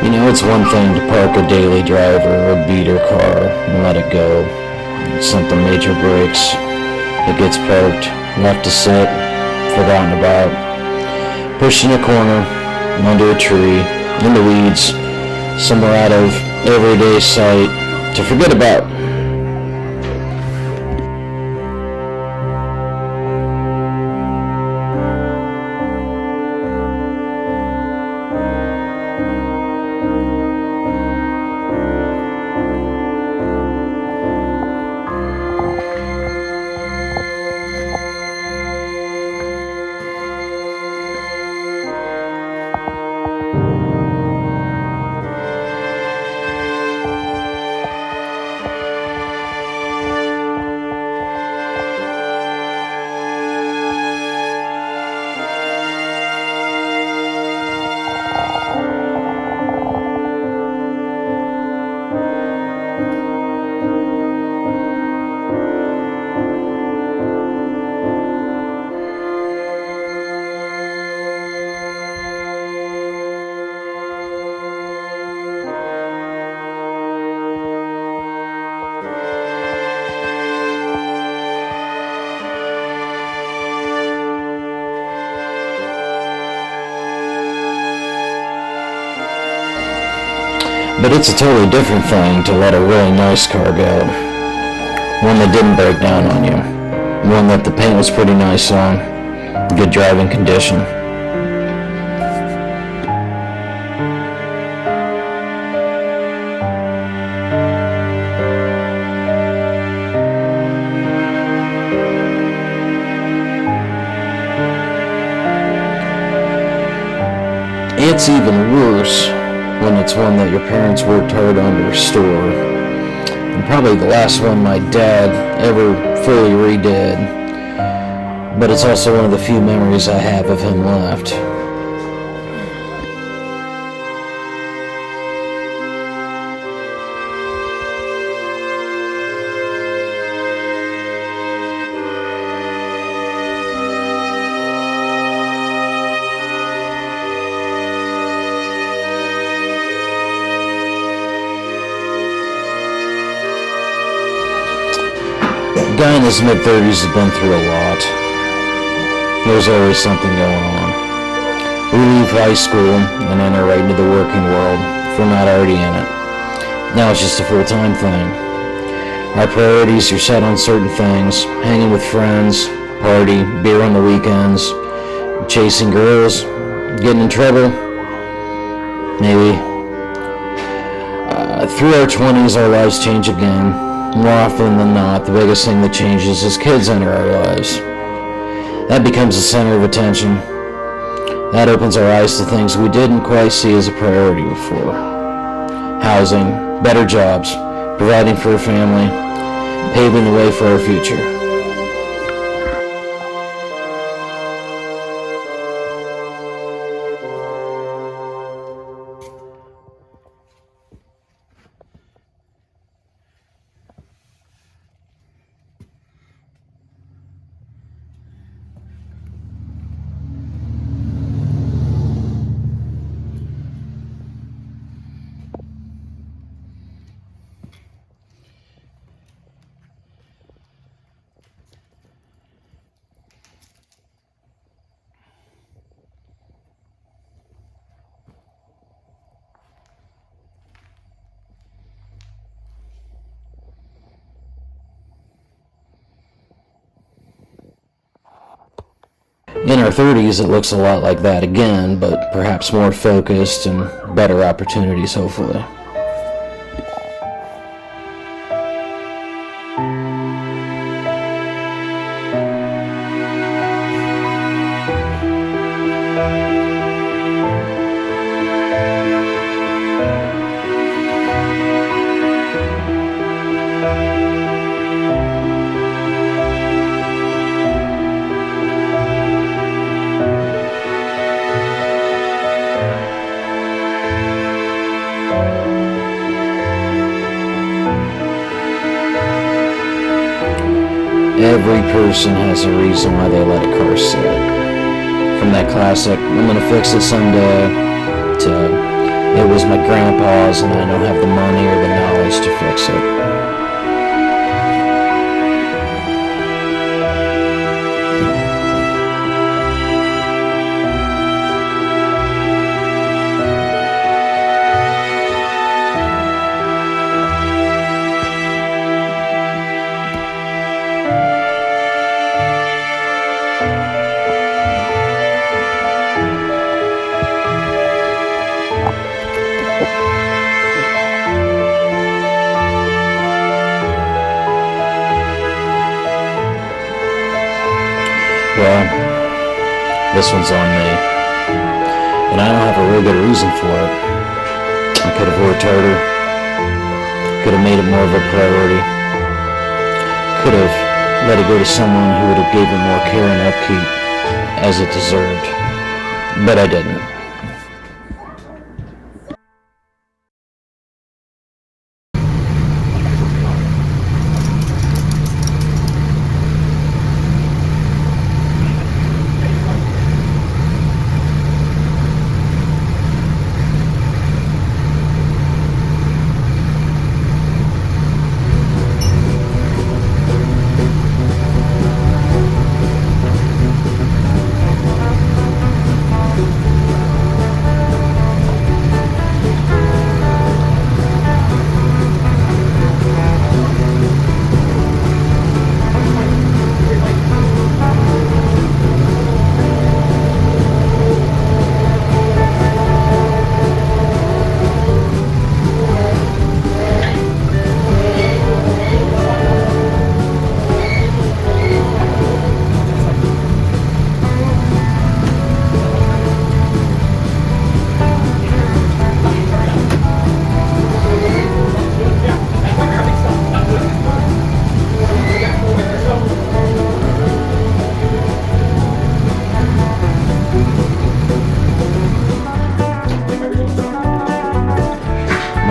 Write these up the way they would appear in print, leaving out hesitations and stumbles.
You know, it's one thing to park a daily driver or a beater car and let it go. Something major breaks. It gets parked, left to sit, forgotten about, pushed in a corner, under a tree, in the weeds, somewhere out of everyday sight, to forget about. But it's a totally different thing to let a really nice car go. One that didn't break down on you. One that the paint was pretty nice on. Good driving condition. It's even worse when it's one that your parents worked hard on to restore. And probably the last one my dad ever fully redid. But it's also one of the few memories I have of him left. A guy in his mid-30s has been through a lot. There's always something going on. We leave high school and enter right into the working world if we're not already in it. Now it's just a full-time thing. Our priorities are set on certain things: hanging with friends, party, beer on the weekends, chasing girls, getting in trouble, maybe. Through our 20s, our lives change again. More often than not, the biggest thing that changes is kids enter our lives. That becomes the center of attention. That opens our eyes to things we didn't quite see as a priority before. Housing, better jobs, providing for a family, paving the way for our future. In our 30s, it looks a lot like that again, but perhaps more focused and better opportunities, hopefully. Every person has a reason why they let a car sit. From that classic, I'm gonna fix it someday, to It was my grandpa's, and I don't have the money or the knowledge to fix it. Well, this one's on me, and I don't have a real good reason for it. I could have worked harder, could have made it more of a priority, could have let it go to someone who would have gave it more care and upkeep as it deserved, but I didn't.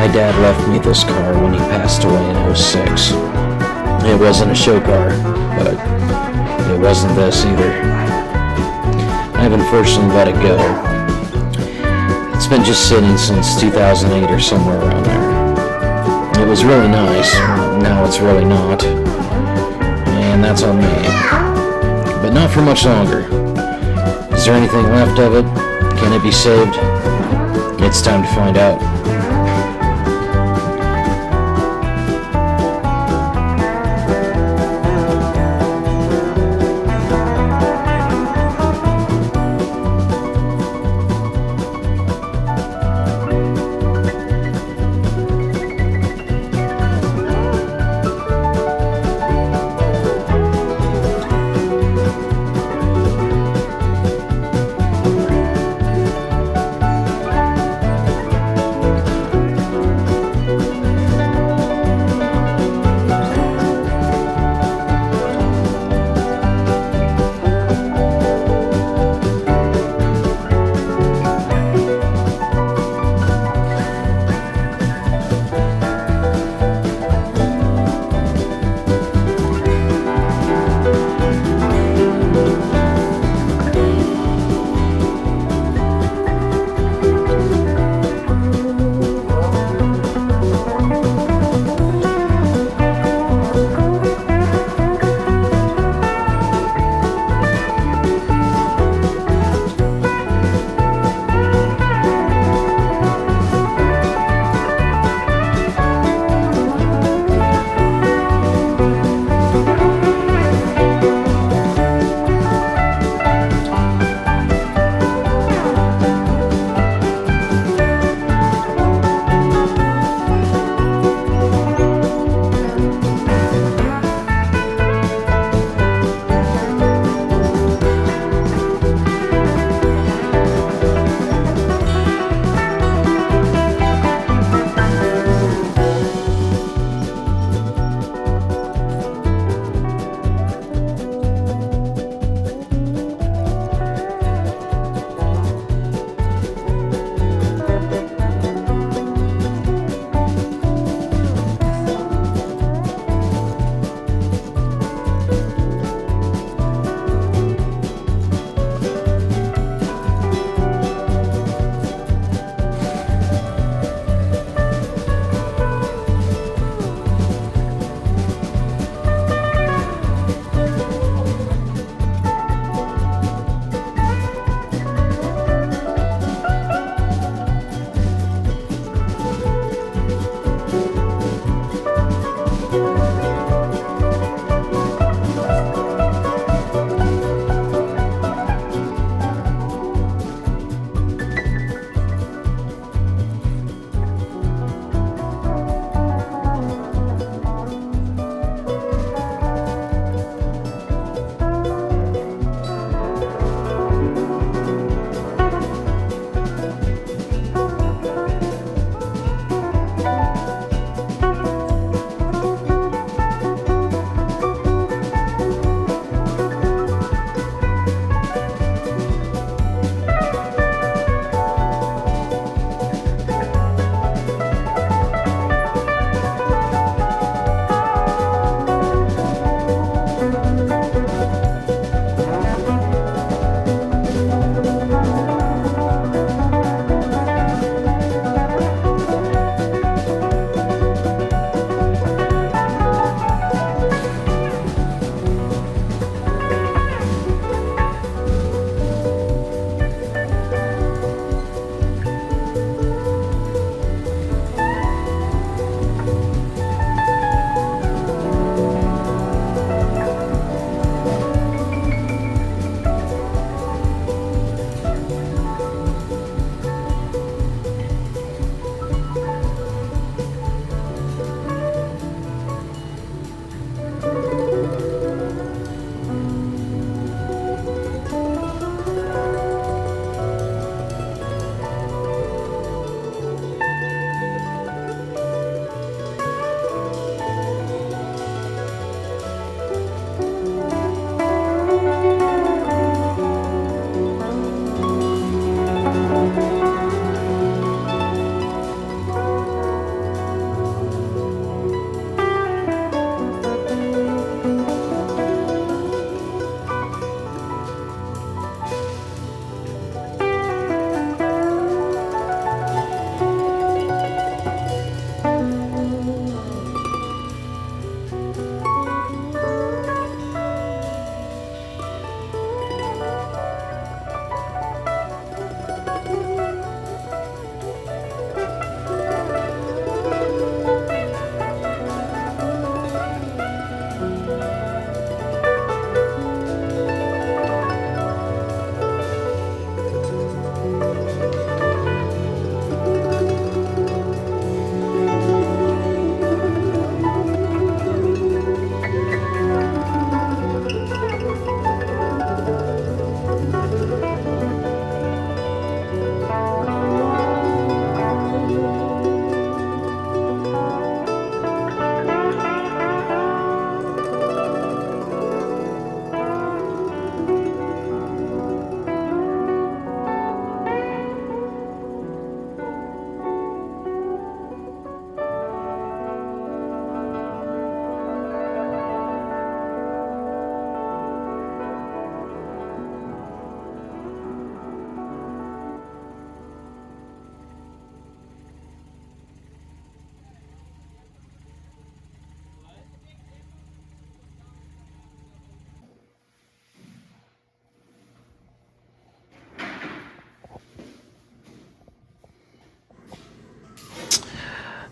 My dad left me this car when he passed away in '06. It wasn't a show car, but it wasn't this either. I've unfortunately let it go. It's been just sitting since 2008 or somewhere around there. It was really nice, now it's really not. And that's on me. But not for much longer. Is there anything left of it? Can it be saved? It's time to find out.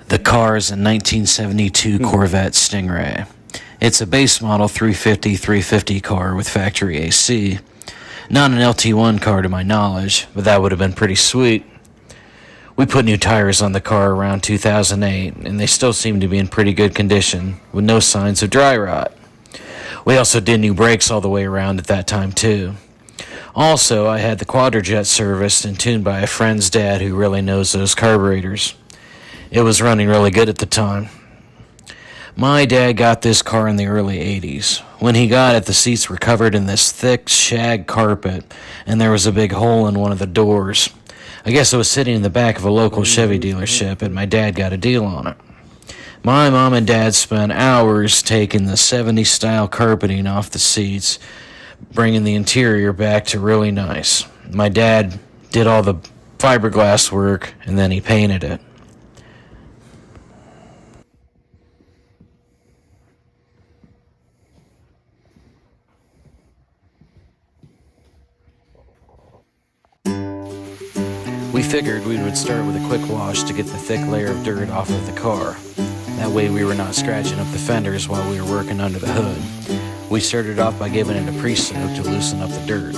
The car is a 1972 Corvette Stingray. It's a base model 350 car with factory AC. Not an LT1 car to my knowledge, but that would have been pretty sweet. We put new tires on the car around 2008, and they still seem to be in pretty good condition, with no signs of dry rot. We also did new brakes all the way around at that time too. Also, I had the Quadrajet serviced and tuned by a friend's dad who really knows those carburetors. It was running really good at the time. My dad got this car in the early 80s. When he got it, the seats were covered in this thick shag carpet, and there was a big hole in one of the doors. I guess it was sitting in the back of a local Chevy dealership, and my dad got a deal on it. My mom and dad spent hours taking the 70s style carpeting off the seats, bringing the interior back to really nice. My dad did all the fiberglass work, and then he painted it. We figured we would start with a quick wash to get the thick layer of dirt off of the car. That way we were not scratching up the fenders while we were working under the hood. We started off by giving it a pre-soak to loosen up the dirt.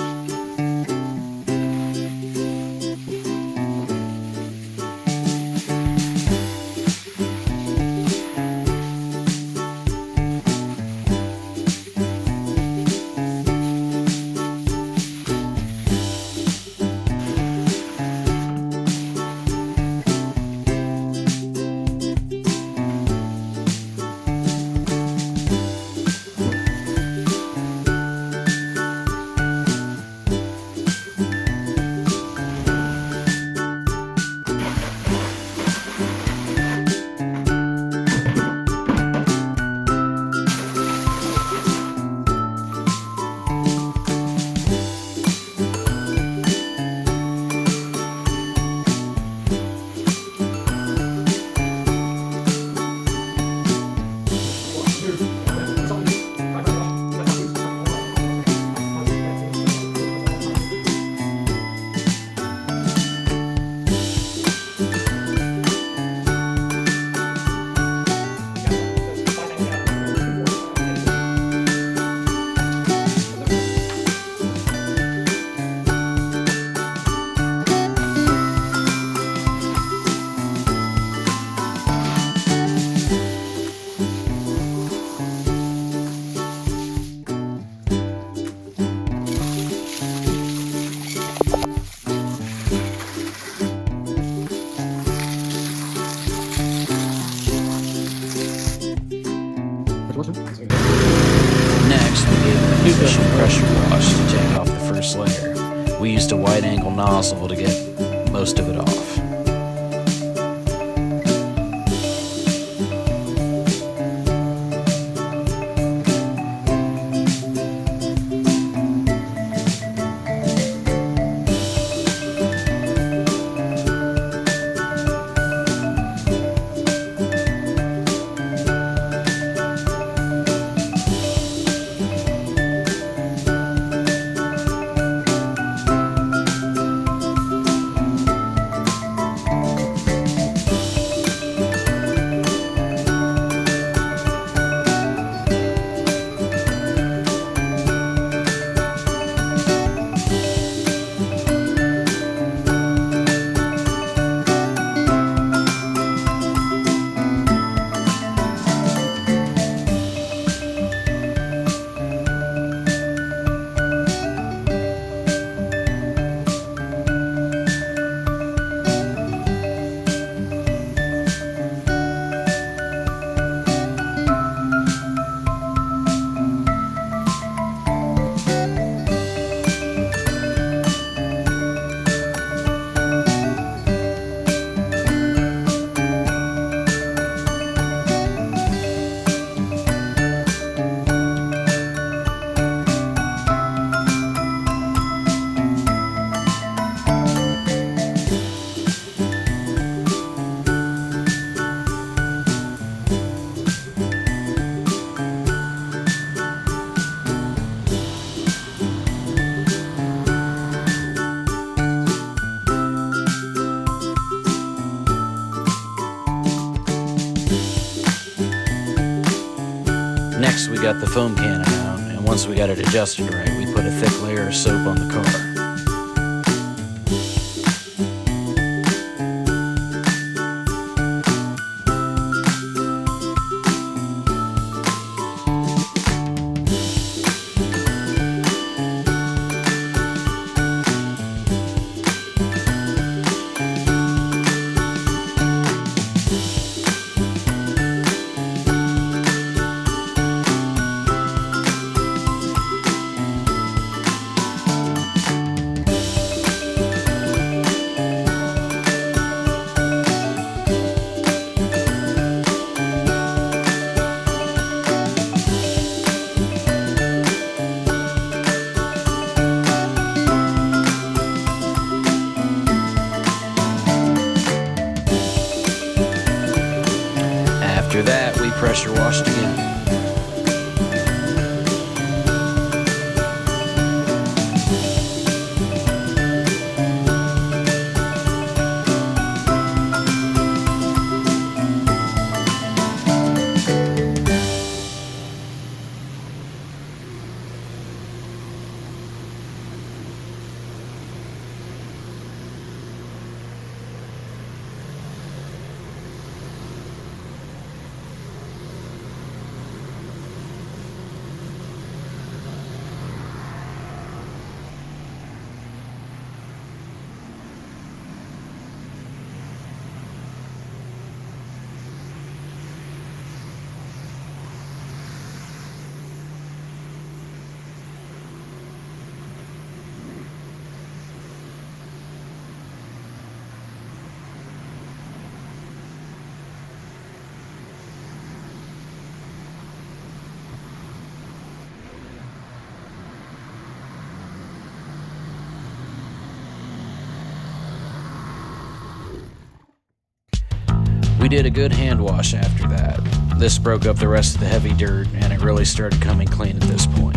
Next, we gave it a efficient pressure wash to take off the first layer. We used a wide-angle nozzle to get most of it off. Next, we got the foam cannon out, and once we got it adjusted right, we put a thick layer of soap on the car. After that, we pressure washed again. We did a good hand wash after that. This broke up the rest of the heavy dirt, and it really started coming clean at this point.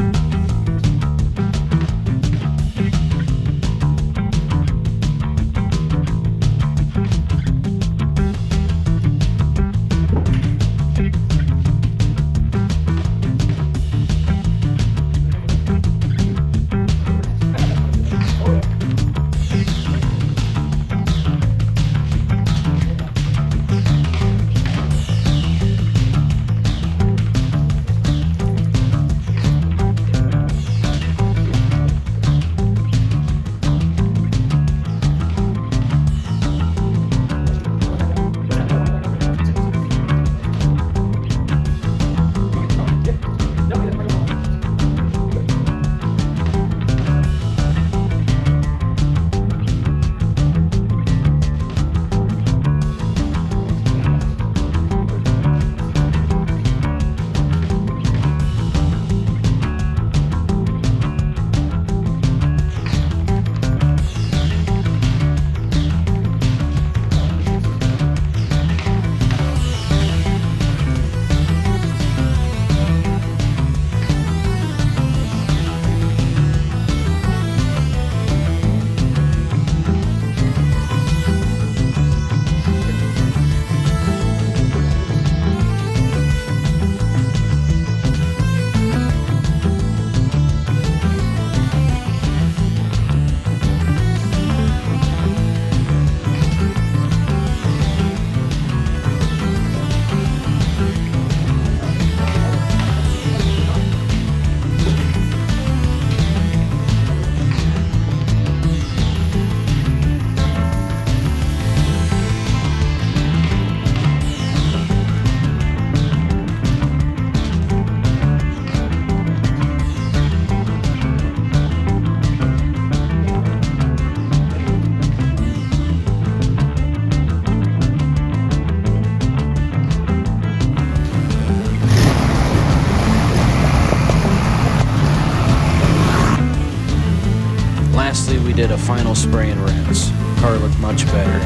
Lastly, we did a final spray and rinse. Car looked much better.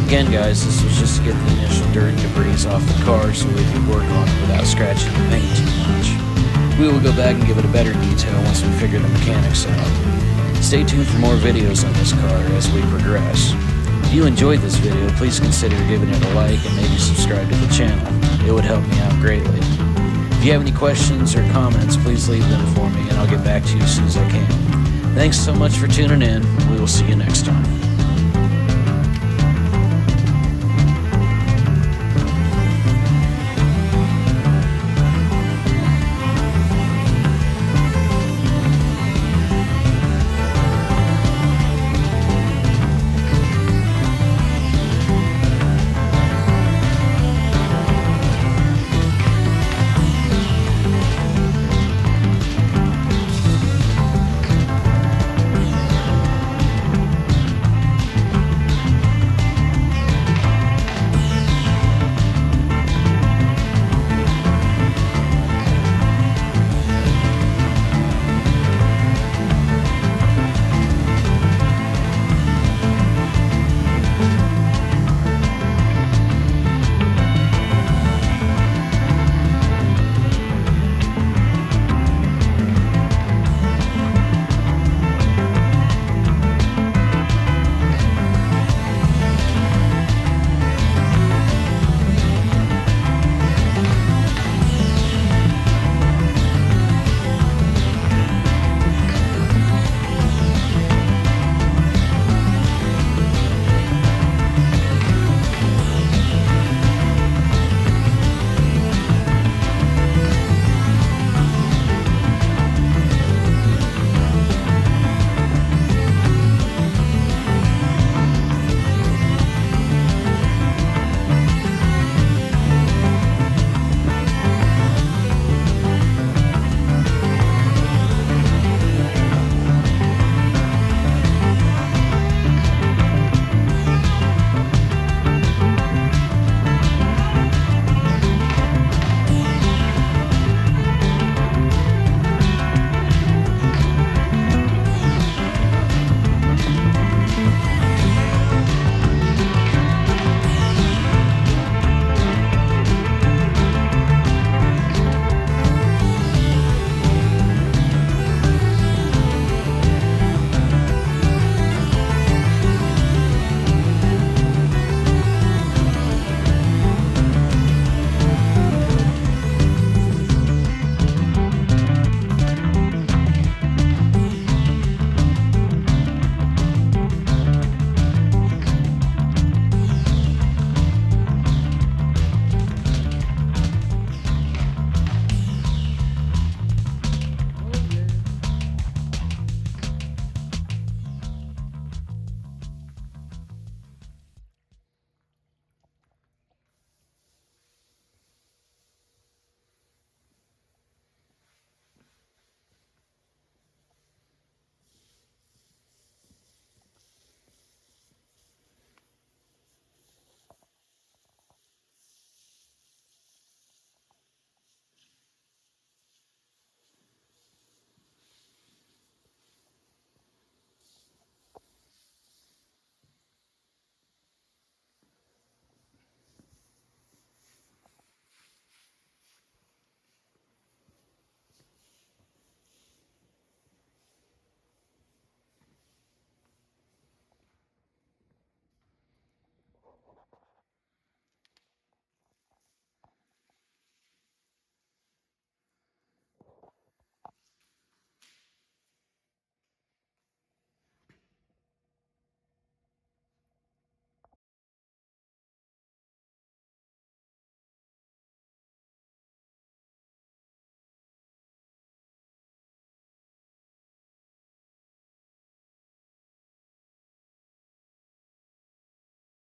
Again, guys, this was just to get the initial dirt and debris off the car so we could work on it without scratching the paint too much. We will go back and give it a better detail once we figure the mechanics out. Stay tuned for more videos on this car as we progress. If you enjoyed this video, please consider giving it a like and maybe subscribe to the channel. It would help me out greatly. If you have any questions or comments, please leave them for me and I'll get back to you as soon as I can. Thanks so much for tuning in. We will see you next time.